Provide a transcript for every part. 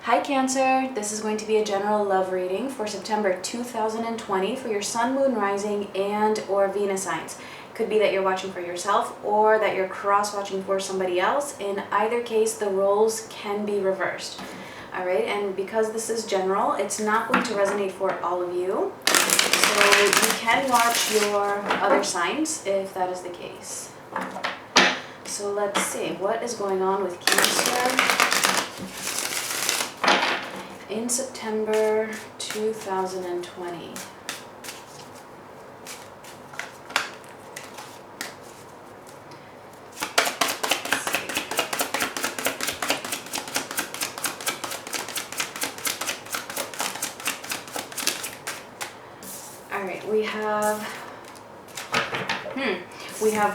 Hi Cancer, this is going to be a general love reading for September 2020 for your Sun, Moon, Rising, and or Venus signs. Could be that you're watching for yourself or that you're cross-watching for somebody else. In either case, the roles can be reversed. Alright, and because this is general, it's not going to resonate for all of you. So you can watch your other signs if that is the case. So let's see, what is going on with Cancer in September 2020. All right, we have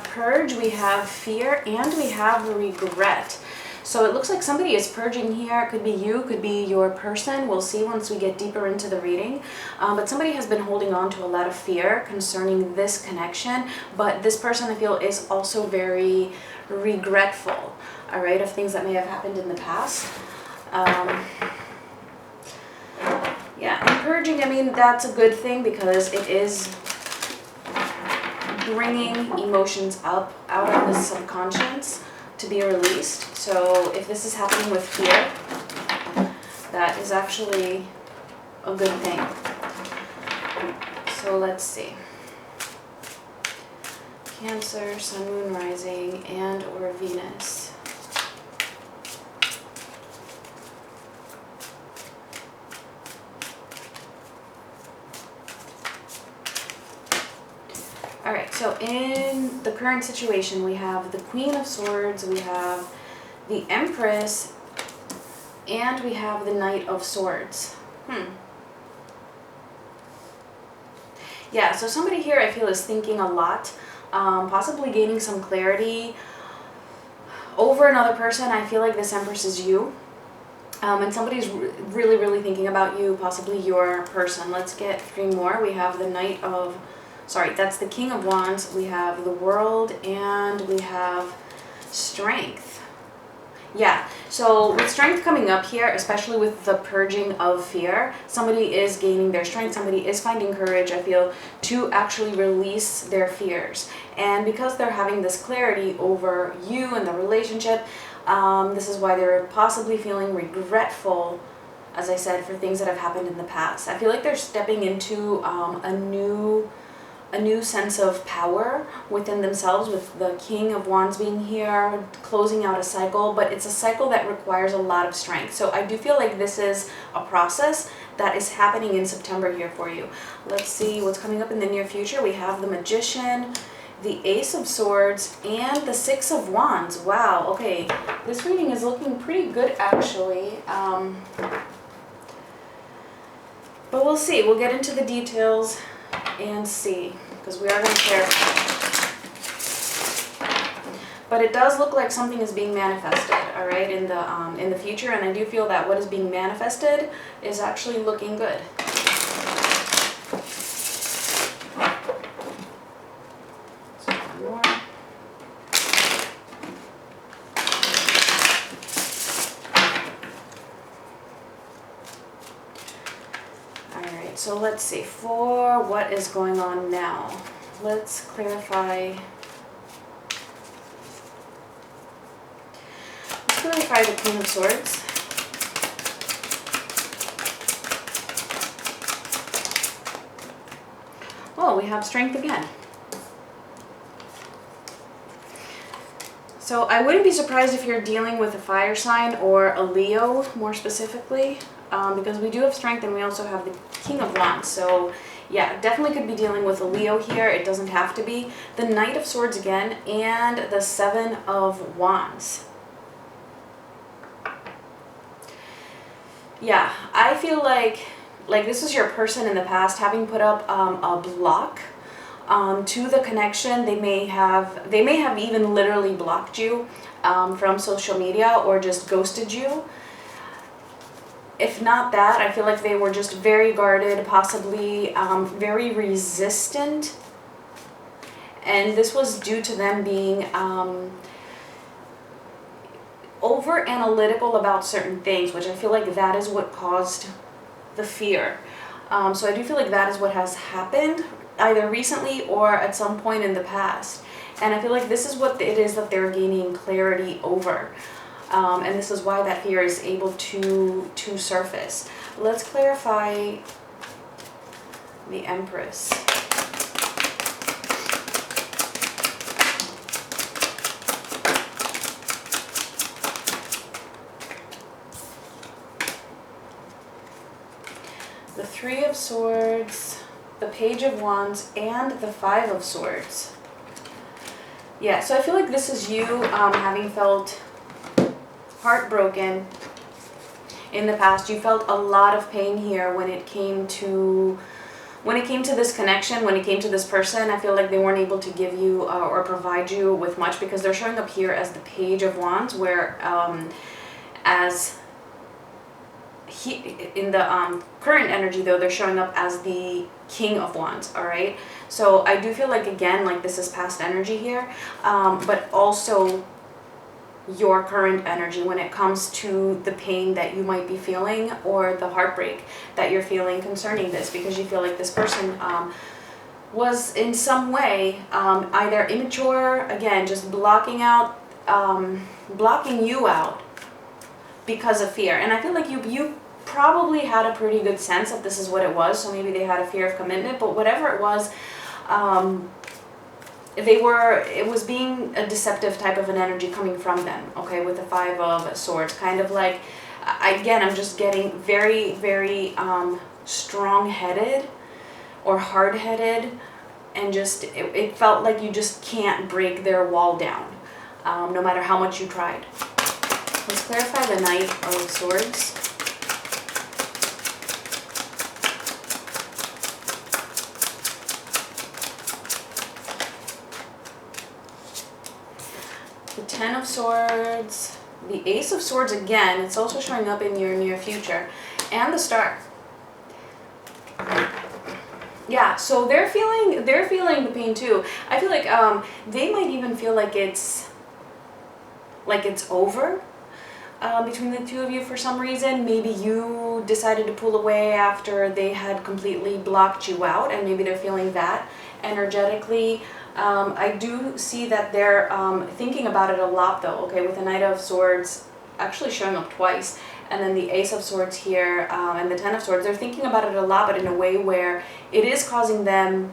purge, we have fear, and we have regret. So it looks like somebody is purging here. It could be you, could be your person. We'll see once we get deeper into the reading. But somebody has been holding on to a lot of fear concerning this connection. But this person, I feel, is also very regretful, all right, of things that may have happened in the past. Yeah, and purging, I mean, that's a good thing because it is bringing emotions up out of the subconscious to be released. So if this is happening with fear, that is actually a good thing. So let's see. Cancer, Sun, Moon, Rising, and or Venus. All right, so in the current situation, we have the Queen of Swords, we have the Empress, and we have the Knight of Swords. Yeah, so somebody here I feel is thinking a lot, possibly gaining some clarity over another person. I feel like this Empress is you. And somebody's really, really thinking about you, possibly your person. Let's get three more. We have the Knight of... Sorry, that's the King of Wands. We have the World, and we have Strength. Yeah, so with Strength coming up here, especially with the purging of fear, somebody is gaining their strength. Somebody is finding courage, I feel, to actually release their fears. And because they're having this clarity over you and the relationship, this is why they're possibly feeling regretful, as I said, for things that have happened in the past. I feel like they're stepping into a new sense of power within themselves, with the King of Wands being here, closing out a cycle, but it's a cycle that requires a lot of strength. So I do feel like this is a process that is happening in September here for you. Let's see what's coming up in the near future. We have the Magician, the Ace of Swords, and the Six of Wands. Wow, okay, this reading is looking pretty good actually. But we'll see, we'll get into the details and see, because we are going to clarify. But it does look like something is being manifested, all right, in the future, and I do feel that what is being manifested is actually looking good. So one more. So let's see, for what is going on now, let's clarify the Queen of Swords. Oh, we have Strength again. So I wouldn't be surprised if you're dealing with a fire sign or a Leo more specifically, because we do have Strength and we also have the King of Wands. So yeah, definitely could be dealing with a Leo here. It doesn't have to be. The Knight of Swords again, and the Seven of Wands. Yeah, I feel like this is your person in the past having put up a block to the connection. They may have even literally blocked you from social media or just ghosted you. If not that, I feel like they were just very guarded, possibly very resistant. And this was due to them being over analytical about certain things, which I feel like that is what caused the fear. So I do feel like that is what has happened either recently or at some point in the past. And I feel like this is what it is that they're gaining clarity over. And this is why that fear is able to surface. Let's clarify the Empress. The Three of Swords, the Page of Wands, and the Five of Swords. Yeah, so I feel like this is you having felt heartbroken in the past. You felt a lot of pain here when it came to this connection, when it came to this person. I feel like they weren't able to give you or provide you with much, because they're showing up here as the Page of Wands, where in the current energy though, they're showing up as the King of Wands. All right, so I do feel like, again, like this is past energy here, but also your current energy when it comes to the pain that you might be feeling or the heartbreak that you're feeling concerning this, because you feel like this person was in some way either immature, again, just blocking you out because of fear. And I feel like you probably had a pretty good sense that this is what it was, so maybe they had a fear of commitment, but whatever it was, it was being a deceptive type of an energy coming from them, okay, with the Five of Swords. Kind of like, again, I'm just getting very, very strong-headed or hard-headed, and just, it felt like you just can't break their wall down, no matter how much you tried. Let's clarify the Knight of Swords. The Ten of Swords, the Ace of Swords again, it's also showing up in your near future, and the Star. Yeah, so they're feeling the pain too. I feel like they might even feel like it's over between the two of you for some reason. Maybe you decided to pull away after they had completely blocked you out, and maybe they're feeling that energetically. I do see that they're thinking about it a lot though, okay, with the Knight of Swords actually showing up twice, and then the Ace of Swords here, and the Ten of Swords. They're thinking about it a lot, but in a way where it is causing them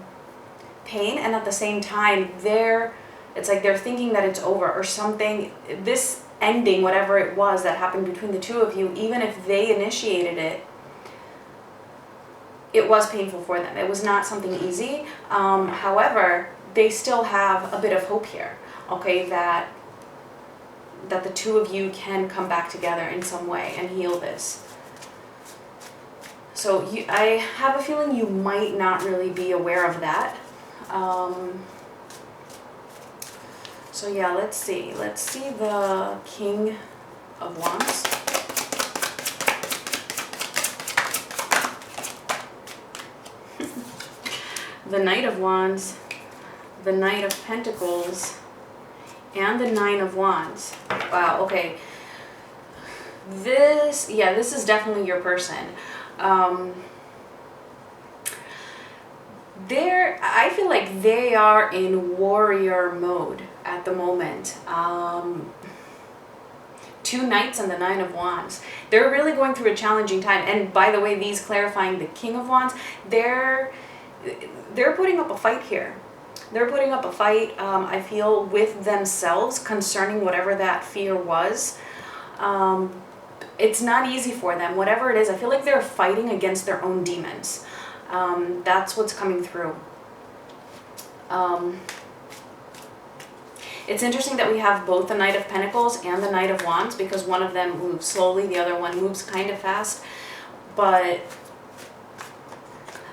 pain, and at the same time, it's like they're thinking that it's over or something. This ending, whatever it was that happened between the two of you, even if they initiated it, it was painful for them. It was not something easy. However, they still have a bit of hope here, okay, that the two of you can come back together in some way and heal this. So I have a feeling you might not really be aware of that. So yeah, let's see the King of Wands. The Knight of Wands, the Knight of Pentacles, and the Nine of Wands. Wow, okay. This is definitely your person. I feel like they are in warrior mode at the moment. Two Knights and the Nine of Wands. They're really going through a challenging time. And by the way, these clarifying the King of Wands, they're putting up a fight here. They're putting up a fight, I feel, with themselves concerning whatever that fear was. It's not easy for them. Whatever it is, I feel like they're fighting against their own demons. That's what's coming through. It's interesting that we have both the Knight of Pentacles and the Knight of Wands, because one of them moves slowly, the other one moves kind of fast. But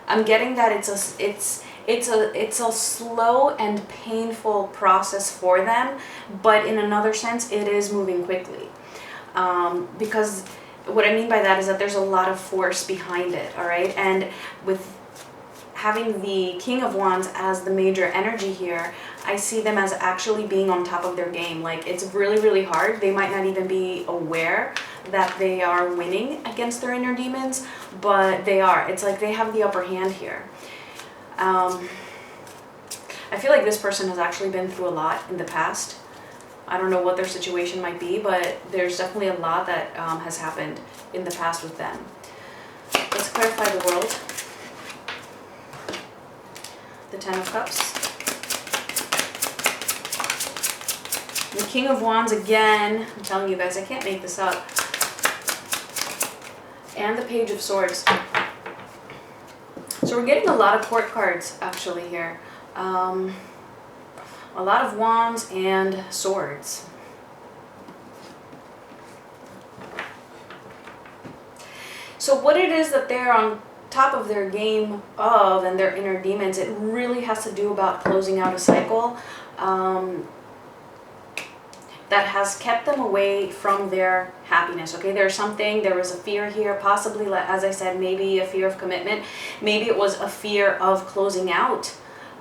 I'm getting that it's a slow and painful process for them, but in another sense, it is moving quickly. Because what I mean by that is that there's a lot of force behind it, all right? And with having the King of Wands as the major energy here, I see them as actually being on top of their game. Like, it's really, really hard. They might not even be aware that they are winning against their inner demons, but they are. It's like they have the upper hand here. I feel like this person has actually been through a lot in the past. I don't know what their situation might be, but there's definitely a lot that has happened in the past with them. Let's clarify the world. The Ten of Cups. The King of Wands again. I'm telling you guys, I can't make this up. And the Page of Swords. So we're getting a lot of court cards actually here. A lot of wands and swords. So what it is that they're on top of their game of and their inner demons, it really has to do about closing out a cycle that has kept them away from their happiness. Okay, there was a fear here, possibly, as I said, maybe a fear of commitment. Maybe it was a fear of closing out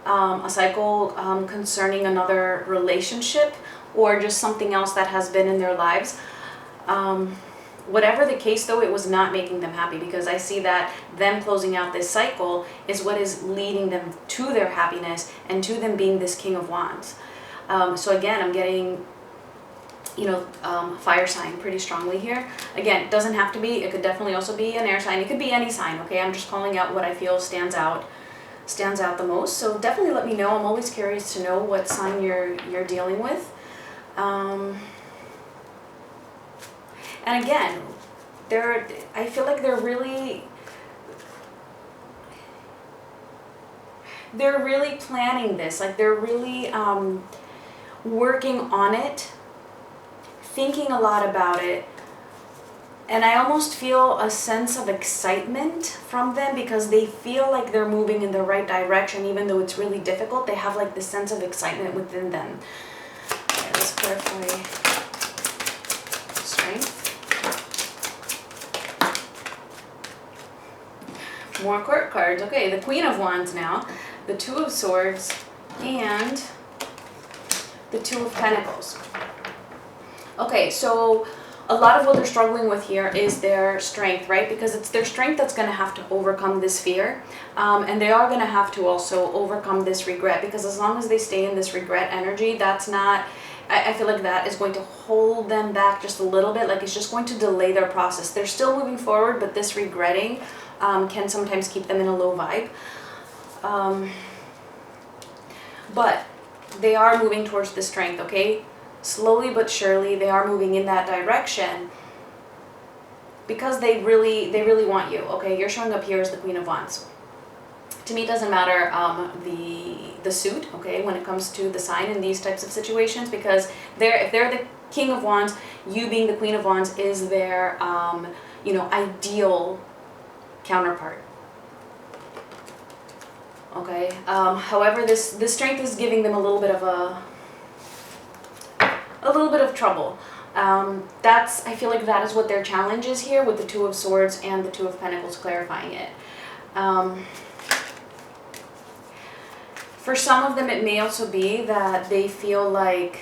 a cycle concerning another relationship, or just something else that has been in their lives. Whatever the case though, it was not making them happy, because I see that them closing out this cycle is what is leading them to their happiness and to them being this King of Wands. So again, I'm getting, fire sign pretty strongly here. Again, it doesn't have to be, it could definitely also be an air sign. It could be any sign, okay? I'm just calling out what I feel stands out the most. So definitely let me know. I'm always curious to know what sign you're dealing with. And again, I feel like they're really planning this. Like, they're really working on it, thinking a lot about it. And I almost feel a sense of excitement from them, because they feel like they're moving in the right direction, even though it's really difficult. They have like this sense of excitement within them. Okay, let's clarify strength. More court cards. Okay, the Queen of Wands now, the Two of Swords, and the Two of Pentacles. Okay, so a lot of what they're struggling with here is their strength, right? Because it's their strength that's going to have to overcome this fear. And they are going to have to also overcome this regret, because as long as they stay in this regret energy, that's not, I feel like that is going to hold them back just a little bit. Like, it's just going to delay their process. They're still moving forward, but this regretting can sometimes keep them in a low vibe. But they are moving towards the strength, okay? Slowly but surely, they are moving in that direction, because they really want you, okay? You're showing up here as the Queen of Wands. To me, it doesn't matter the suit, okay, when it comes to the sign in these types of situations, because if they're the King of Wands, you being the Queen of Wands is their ideal counterpart. Okay. However, this strength is giving them a little bit of trouble. I feel like that is what their challenge is here, with the Two of Swords and the Two of Pentacles clarifying it. For some of them, it may also be that they feel like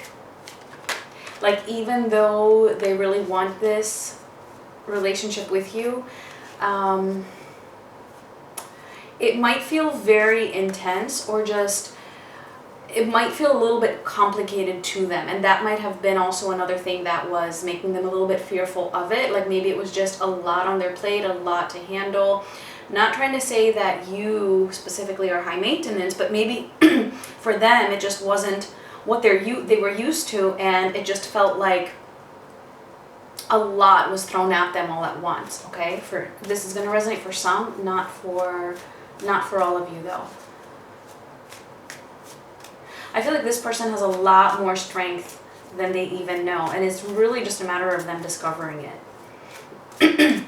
even though they really want this relationship with you, it might feel very intense, or just it might feel a little bit complicated to them, and that might have been also another thing that was making them a little bit fearful of it. Like, maybe it was just a lot on their plate, a lot to handle. Not trying to say that you specifically are high maintenance, but maybe for them it just wasn't what they were used to, and it just felt like a lot was thrown at them all at once. Okay, this is going to resonate for some, not for all of you though. I feel like this person has a lot more strength than they even know, and it's really just a matter of them discovering it.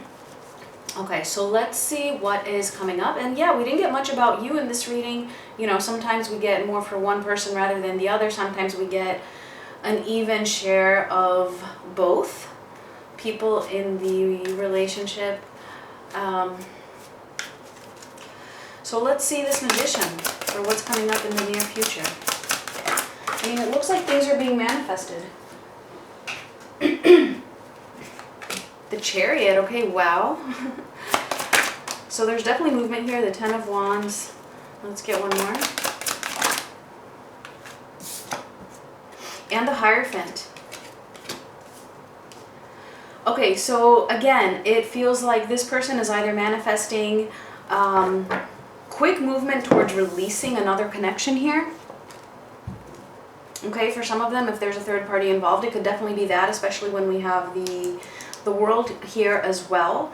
Okay, so let's see what is coming up. And yeah, we didn't get much about you in this reading. Sometimes we get more for one person rather than the other. Sometimes we get an even share of both people in the relationship. So let's see this Magician for what's coming up in the near future. I mean, it looks like things are being manifested. The Chariot, okay, wow. So there's definitely movement here. The Ten of Wands. Let's get one more. And the Hierophant. Okay, so again, it feels like this person is either manifesting quick movement towards releasing another connection here. Okay, for some of them, if there's a third party involved, it could definitely be that, especially when we have the World here as well.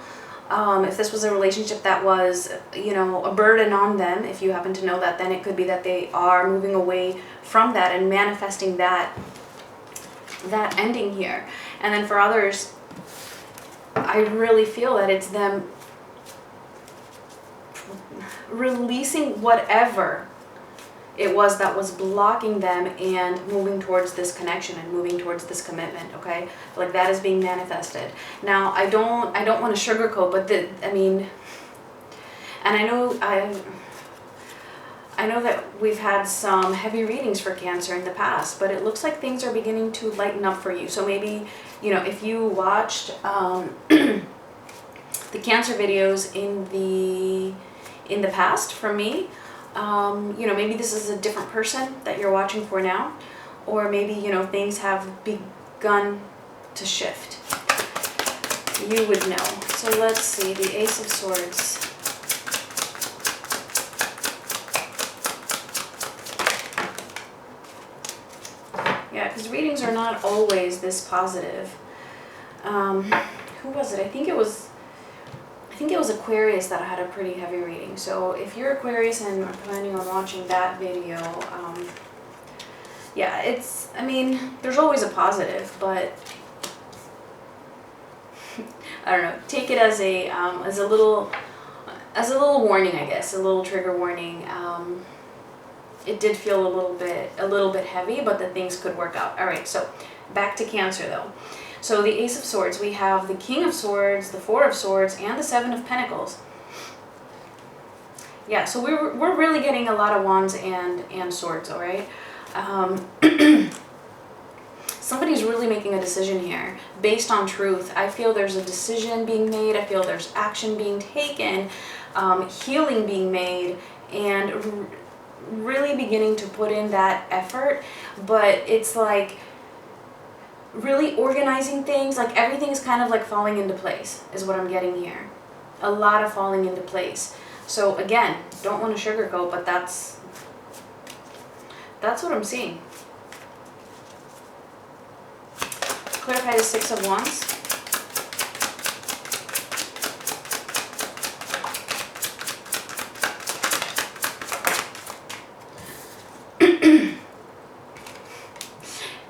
If this was a relationship that was, you know, a burden on them, if you happen to know that, then it could be that they are moving away from that and manifesting that ending here. And then for others, I really feel that it's them releasing whatever it was that was blocking them and moving towards this connection and moving towards this commitment, okay? Like that is being manifested. Now, I don't want to sugarcoat, but I mean, and I know that we've had some heavy readings for Cancer in the past, but it looks like things are beginning to lighten up for you. So maybe, you know, if you watched the Cancer videos in the past from me, you know, maybe this is a different person that you're watching for now, or maybe, you know, things have begun to shift. You would know. So let's see, the Ace of Swords. Yeah, because readings are not always this positive. Who was it? I think it was Aquarius that had a pretty heavy reading. So if you're Aquarius and are planning on watching that video, yeah, I mean, there's always a positive, but I don't know. Take it as a little warning, I guess, a little trigger warning. It did feel a little bit heavy, but the things could work out. All right, so back to Cancer though. So the Ace of Swords, we have the King of Swords, the Four of Swords, and the Seven of Pentacles. Yeah, so we're really getting a lot of Wands and Swords, all right? Somebody's really making a decision here based on truth. I feel there's a decision being made. I feel there's action being taken, healing being made, and really beginning to put in that effort. But it's like really organizing things, like everything's kind of like falling into place is what I'm getting here. A lot of falling into place. So again, don't want to sugarcoat, but that's what I'm seeing. Clarify the Six of Wands.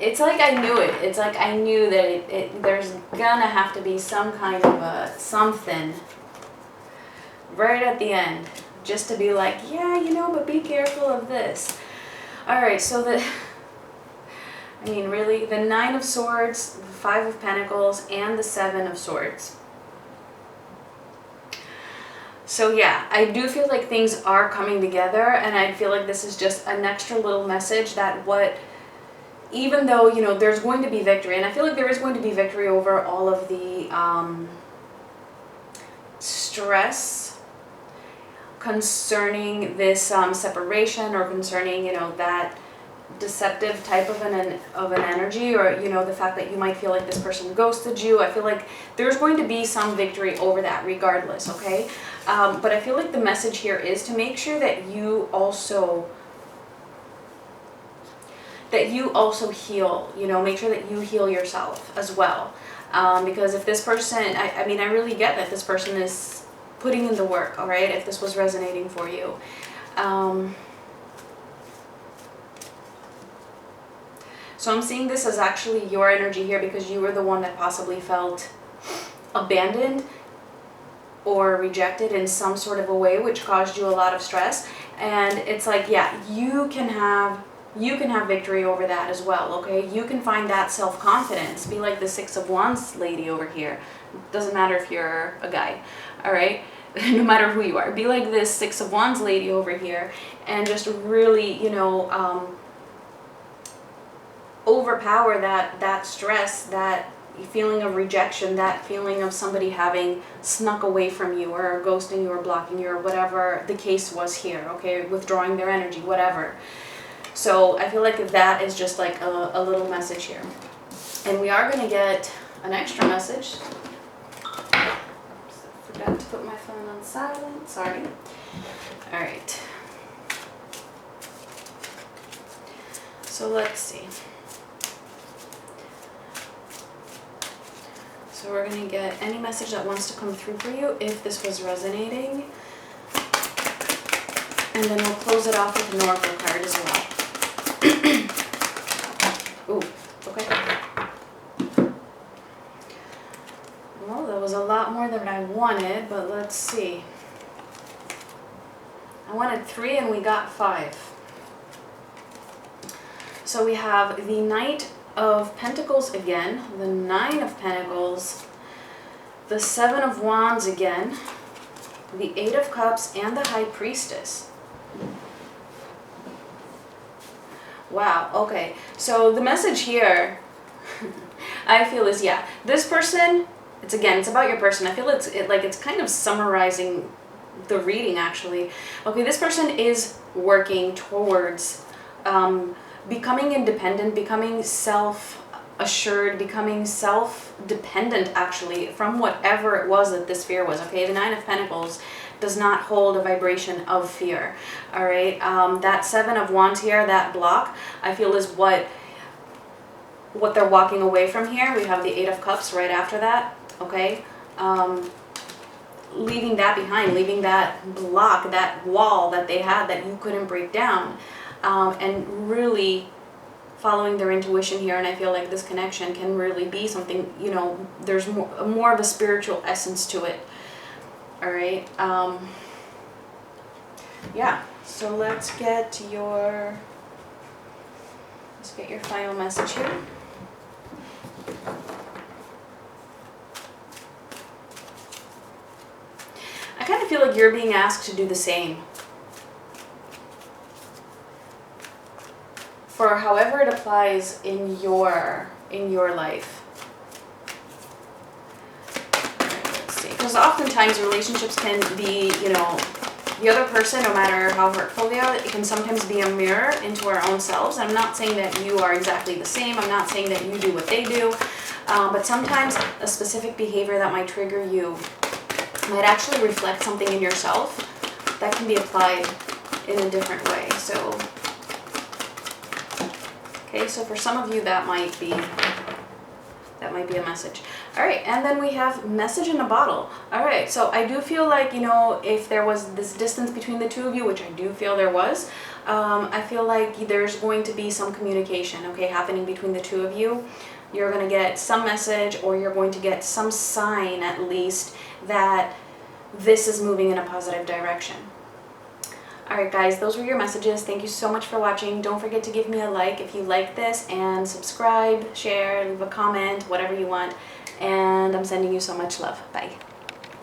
It's like I knew it. It's like I knew that there's gonna have to be some kind of a something right at the end, just to be like, yeah, you know, but be careful of this. All right, so I mean, really, the Nine of Swords, the Five of Pentacles, and the Seven of Swords. So yeah, I do feel like things are coming together, and I feel like this is just an extra little message that even though, you know, there's going to be victory, and I feel like there is going to be victory over all of the stress concerning this separation, or concerning, you know, that deceptive type of an energy, or, you know, the fact that you might feel like this person ghosted you. I feel like there's going to be some victory over that regardless, okay? But I feel like the message here is to make sure that you also heal, you know, make sure that you heal yourself as well. Because if this person, I mean, I really get that this person is putting in the work, all right, if this was resonating for you. So I'm seeing this as actually your energy here, because you were the one that possibly felt abandoned or rejected in some sort of a way, which caused you a lot of stress. And it's like, yeah, you can have victory over that as well, okay? You can find that self-confidence. Be like the Six of Wands lady over here. Doesn't matter if you're a guy, all right? No matter who you are. Be like this Six of Wands lady over here and just really, you know, overpower that stress, that feeling of rejection, that feeling of somebody having snuck away from you or ghosting you or blocking you or whatever the case was here, okay? Withdrawing their energy, whatever. So I feel like that is just like a little message here. And we are going to get an extra message. Forgot to put my phone on silent, sorry. All right. So let's see. So we're going to get any message that wants to come through for you if this was resonating. And then we'll close it off with an oracle card as well. Ooh, okay. Well, that was a lot more than I wanted, but let's see. I wanted 3 and we got 5. So we have the Knight of Pentacles again, the 9 of Pentacles, the 7 of Wands again, the 8 of Cups, and the High Priestess. Wow, okay. So the message here, I feel is, yeah, this person, it's about your person. I feel it's kind of summarizing the reading actually. Okay, this person is working towards becoming independent, becoming self-assured, becoming self-dependent actually from whatever it was that this fear was. Okay, the 9 of Pentacles does not hold a vibration of fear. All right, that 7 of Wands here, that block, I feel is what they're walking away from here. We have the 8 of Cups right after that. Okay, leaving that behind, leaving that block, that wall that they had that you couldn't break down. And really following their intuition here, and I feel like this connection can really be something, you know, there's more of a spiritual essence to it. All right, yeah, so let's get your final message here. I kind of feel like you're being asked to do the same. For however it applies in your life. Right, let's see. Because oftentimes relationships can be, you know, the other person, no matter how hurtful they are, it can sometimes be a mirror into our own selves. I'm not saying that you are exactly the same. I'm not saying that you do what they do. But sometimes a specific behavior that might trigger you might actually reflect something in yourself that can be applied in a different way. So, okay, so for some of you that might be a message. All right, and then we have message in a bottle. All right, so I do feel like, you know, if there was this distance between the two of you, which I do feel there was, I feel like there's going to be some communication, okay, happening between the two of you. You're going to get some message, or you're going to get some sign at least that this is moving in a positive direction. Alright guys, those were your messages. Thank you so much for watching. Don't forget to give me a like if you like this, and subscribe, share, leave a comment, whatever you want. And I'm sending you so much love. Bye.